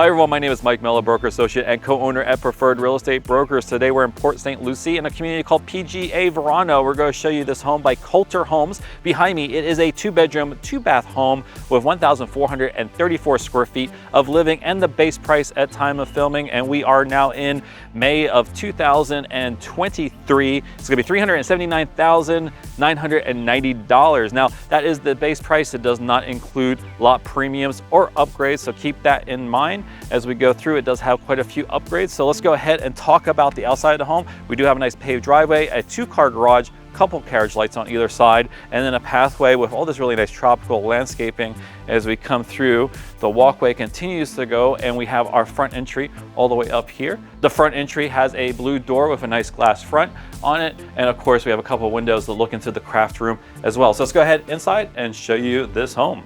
Hi everyone, my name is Mike Mello, broker associate and co-owner at Preferred Real Estate Brokers. Today we're in Port St. Lucie in a community called PGA Verano. We're going to show you this home by Kolter Homes. Behind me, it is a 2-bedroom, 2-bath home with 1,434 square feet of living and the base price at time of filming. And we are now in May of 2023. It's going to be $379,990. Now that is the base price. It does not include lot premiums or upgrades, so keep that in mind. As we go through, it does have quite a few upgrades. So let's go ahead and talk about the outside of the home. We do have a nice paved driveway, a 2-car garage, couple carriage lights on either side, and then a pathway with all this really nice tropical landscaping. As we come through, the walkway continues to go, and we have our front entry all the way up here. The front entry has a blue door with a nice glass front on it, and of course we have a couple of windows that look into the craft room as well. So let's go ahead inside and show you this home.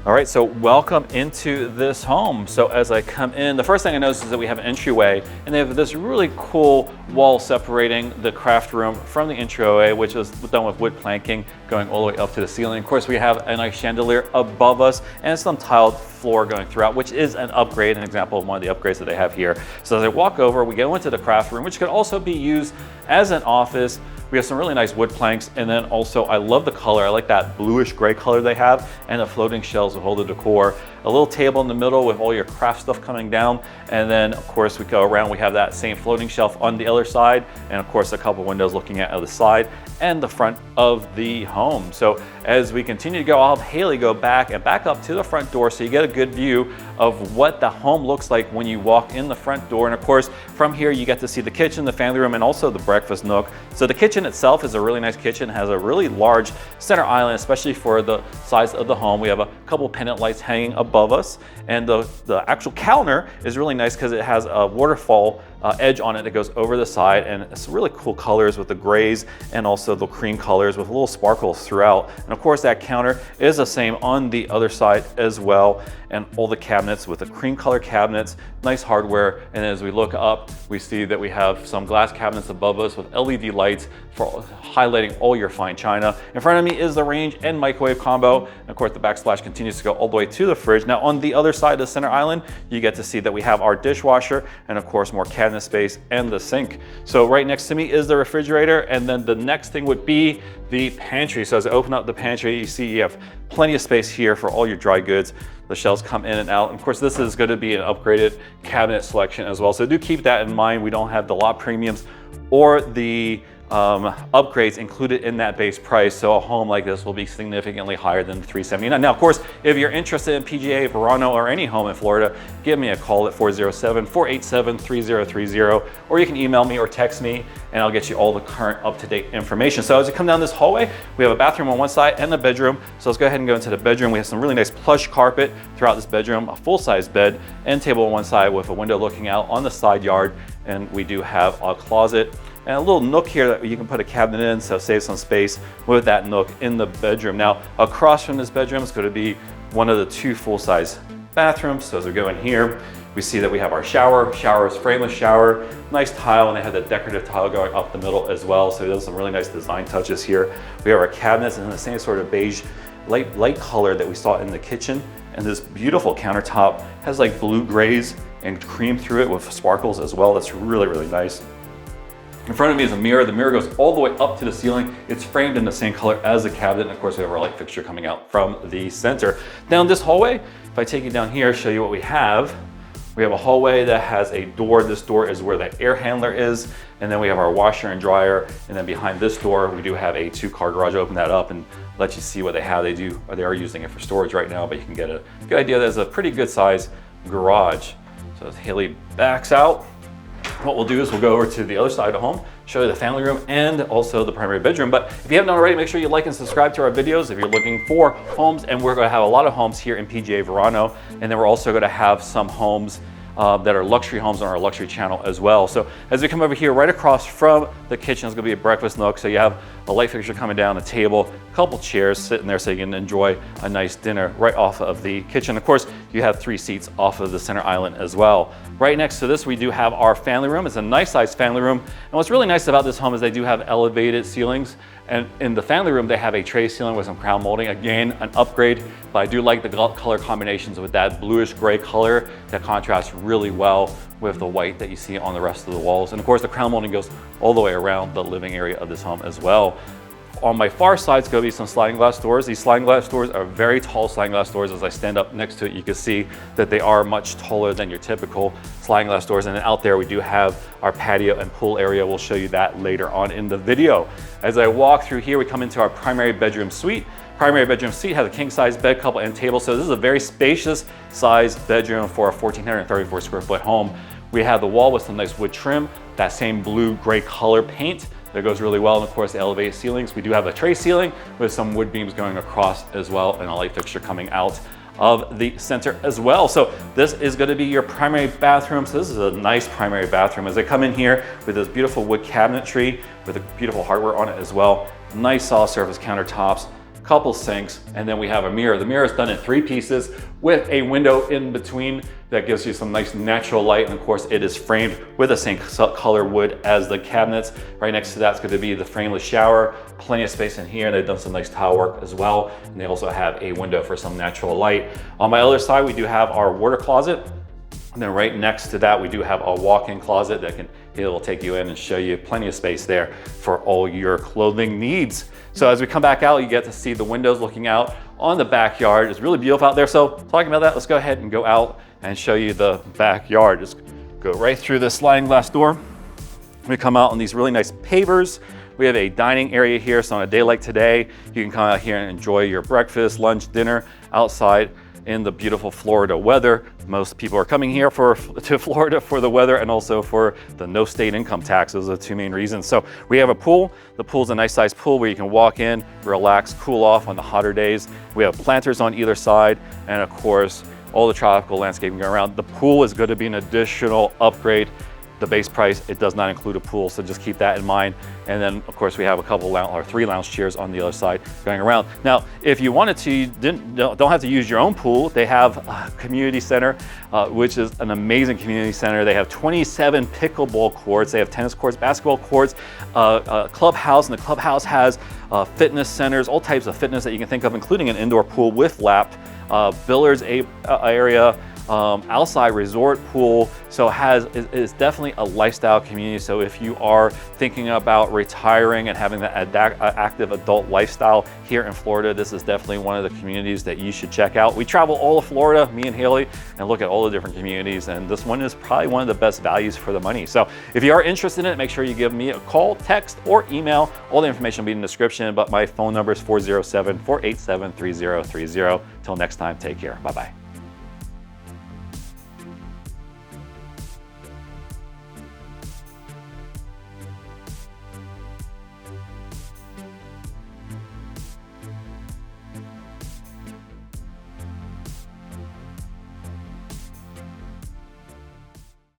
All right, so welcome into this home. So as I come in, the first thing I notice is that we have an entryway, and they have this really cool wall separating the craft room from the entryway, which is done with wood planking going all the way up to the ceiling. Of course, we have a nice chandelier above us and some tiled floor going throughout, which is an upgrade, an example of one of the upgrades that they have here. So as I walk over, we go into the craft room, which could also be used as an office. We have some really nice wood planks, and then also I love the color. I like that bluish gray color they have, and the floating shelves with all the decor. A little table in the middle with all your craft stuff coming down, and then of course we go around, we have that same floating shelf on the other side, and of course a couple windows looking at the side and the front of the home. So as we continue to go, I'll have Haley go back up to the front door so you get a good view of what the home looks like when you walk in the front door. And of course from here you get to see the kitchen, the family room, and also the breakfast nook. So the kitchen itself is a really nice kitchen, has a really large center island, especially for the size of the home. We have a couple pendant lights hanging above us, and the actual counter is really nice because it has a waterfall edge on it that goes over the side, and it's really cool colors with the grays and also the cream colors with little sparkles throughout. And of course that counter is the same on the other side as well, and all the cabinets with the cream color cabinets, nice hardware. And as we look up, we see that we have some glass cabinets above us with LED lights for highlighting all your fine china. In front of me is the range and microwave combo, and of course the backsplash continues to go all the way to the fridge. Now on the other side of the center island, you get to see that we have our dishwasher, and of course more cabinet space and the sink. So right next to me is the refrigerator, and then the next thing would be the pantry. So as I open up the pantry, you see you have plenty of space here for all your dry goods. The shelves come in and out. And of course, this is going to be an upgraded cabinet selection as well. So do keep that in mind. We don't have the lot premiums or the upgrades included in that base price. So a home like this will be significantly higher than $379. Now, of course, if you're interested in PGA, Verano, or any home in Florida, give me a call at 407-487-3030, or you can email me or text me, and I'll get you all the current up-to-date information. So as you come down this hallway, we have a bathroom on one side and a bedroom. So let's go ahead and go into the bedroom. We have some really nice plush carpet throughout this bedroom, a full-size bed and table on one side with a window looking out on the side yard. And we do have a closet and a little nook here that you can put a cabinet in, so save some space with that nook in the bedroom. Now, across from this bedroom is going to be one of the 2 full-size bathrooms. So as we go in here, we see that we have our shower. Shower is frameless shower, nice tile, and they have the decorative tile going up the middle as well. So there's some really nice design touches here. We have our cabinets in the same sort of beige, light color that we saw in the kitchen. And this beautiful countertop has like blue grays and cream through it with sparkles as well. That's really, really nice. In front of me is a mirror. The mirror goes all the way up to the ceiling. It's framed in the same color as the cabinet. And of course, we have our light fixture coming out from the center. Down this hallway, if I take you down here, show you what we have. We have a hallway that has a door. This door is where the air handler is. And then we have our washer and dryer. And then behind this door, we do have a 2-car garage. Open that up and let you see what they have. They are using it for storage right now, but you can get a good idea that it's a pretty good size garage. So as Haley backs out, what we'll do is we'll go over to the other side of the home, show you the family room and also the primary bedroom. But if you haven't already, make sure you like and subscribe to our videos if you're looking for homes. And we're going to have a lot of homes here in PGA Verano. And then we're also going to have some homes that are luxury homes on our luxury channel as well. So as we come over here, right across from the kitchen is going to be a breakfast nook. So you have a light fixture coming down, a table, a couple chairs sitting there so you can enjoy a nice dinner right off of the kitchen. Of course, you have 3 seats off of the center island as well. Right next to this, we do have our family room. It's a nice sized family room. And what's really nice about this home is they do have elevated ceilings. And in the family room, they have a tray ceiling with some crown molding. Again, an upgrade, but I do like the color combinations with that bluish gray color that contrasts really well with the white that you see on the rest of the walls. And of course, the crown molding goes all the way around the living area of this home as well. On my far side is going to be some sliding glass doors. These sliding glass doors are very tall sliding glass doors. As I stand up next to it, you can see that they are much taller than your typical sliding glass doors. And then out there, we do have our patio and pool area. We'll show you that later on in the video. As I walk through here, we come into our primary bedroom suite. Primary bedroom suite has a king size bed, couple, and table. So this is a very spacious size bedroom for a 1,434 square foot home. We have the wall with some nice wood trim, that same blue gray color paint that goes really well. And of course, the elevated ceilings. We do have a tray ceiling with some wood beams going across as well, and a light fixture coming out of the center as well. So this is going to be your primary bathroom. So this is a nice primary bathroom. As I come in here with this beautiful wood cabinetry with a beautiful hardware on it as well. Nice soft surface countertops, couple sinks, and then we have a mirror. The mirror is done in 3 pieces with a window in between that gives you some nice natural light. And of course, it is framed with the same color wood as the cabinets. Right next to that's going to be the frameless shower, plenty of space in here. And they've done some nice tile work as well. And they also have a window for some natural light. On my other side, we do have our water closet. And then right next to that, we do have a walk-in closet that it'll take you in and show you plenty of space there for all your clothing needs. So as we come back out, you get to see the windows looking out on the backyard. It's really beautiful out there. So talking about that, let's go ahead and go out and show you the backyard. Just go right through this sliding glass door. We come out on these really nice pavers. We have a dining area here. So on a day like today, you can come out here and enjoy your breakfast, lunch, dinner outside in the beautiful Florida weather. Most people are coming here to Florida for the weather and also for the no state income tax. Those are the 2 main reasons. So we have a pool. The pool's a nice sized pool where you can walk in, relax, cool off on the hotter days. We have planters on either side, and of course, all the tropical landscaping going around. The pool is going to be an additional upgrade. The base price, it does not include a pool, so just keep that in mind. And then, of course, we have a couple 3 lounge chairs on the other side going around. Now, if you wanted to, you don't have to use your own pool. They have a community center, which is an amazing community center. They have 27 pickleball courts. They have tennis courts, basketball courts, a clubhouse, and the clubhouse has fitness centers, all types of fitness that you can think of, including an indoor pool with lap, billiards area, outside resort pool. So it's definitely a lifestyle community. So if you are thinking about retiring and having that active adult lifestyle here in Florida, this is definitely one of the communities that you should check out. We travel all of Florida, me and Haley, and look at all the different communities, and this one is probably one of the best values for the money. So if you are interested in it, make sure you give me a call, text, or email. All the information will be in the description, but my phone number is 407-487-3030. Till next time, take care. Bye-bye.